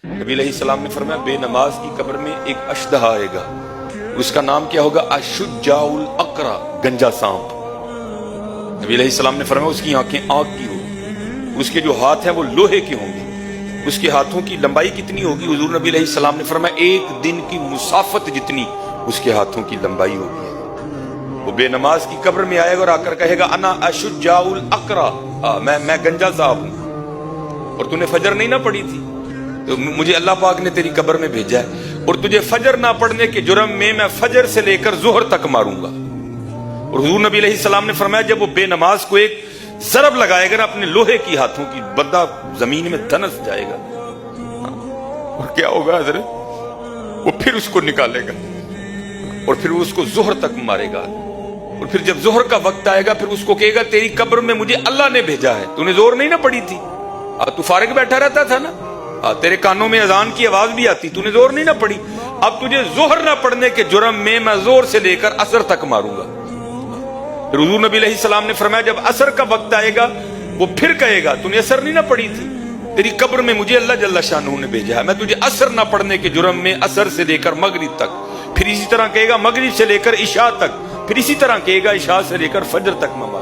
نبی علیہ السلام نے فرمایا بے نماز کی قبر میں ایک اشدہ آئے گا، اس کا نام کیا ہوگا؟ اشجاع الاقرا، گنجا سانپ۔ نبی علیہ السلام نے فرمایا اس کی آنکھیں آگ کی ہوگی، اس کے جو ہاتھ ہیں وہ لوہے کے ہوں گے، اس کے ہاتھوں کی لمبائی کتنی ہوگی؟ حضور نبی علیہ السلام نے فرمایا ایک دن کی مسافت جتنی اس کے ہاتھوں کی لمبائی ہوگی۔ وہ بے نماز کی قبر میں آئے گا اور آ کر کہے گا انا اشجاع الاقرا، میں گنجا صاحب ہوں، اور تو نے فجر نہیں نہ پڑھی تھی تو مجھے اللہ پاک نے تیری قبر میں بھیجا ہے، اور تجھے فجر نہ پڑھنے کے جرم میں فجر سے لے کر ظہر تک ماروں گا۔ اور حضور نبی علیہ السلام نے فرمایا جب وہ بے نماز کو ایک ضرب لگائے گا نا اپنے لوہے کی ہاتھوں کی، بندہ زمین میں دھنس جائے گا، اور کیا ہوگا حضرت؟ وہ پھر اس کو نکالے گا اور پھر اس کو ظہر تک مارے گا، اور پھر جب ظہر کا وقت آئے گا پھر اس کو کہے گا تیری قبر میں مجھے اللہ نے بھیجا ہے، تو نے زور نہیں نہ پڑی تھی، تو فارغ بیٹھا رہتا تھا نا، تیرے کانوں میں اذان کی آواز بھی آتی، تو نے زور نہیں نہ پڑی، اب تجھے ظہر نہ پڑھنے کے جرم میں زور سے لے کر عصر تک ماروں گا۔ پھر حضور نبی علیہ السلام نے فرمایا جب عصر کا وقت آئے گا وہ پھر کہے گا تو نے عصر نہیں نہ پڑھی تھی، تیری قبر میں مجھے اللہ جل شانہ نے بھیجا ہے، میں تجھے عصر نہ پڑھنے کے جرم میں عصر سے لے کر مغرب تک، پھر اسی طرح کہے گا مغرب سے لے کر عشاء تک، پھر اسی طرح کہے گا عشاء سے لے کر فجر تک میں ماروں گا۔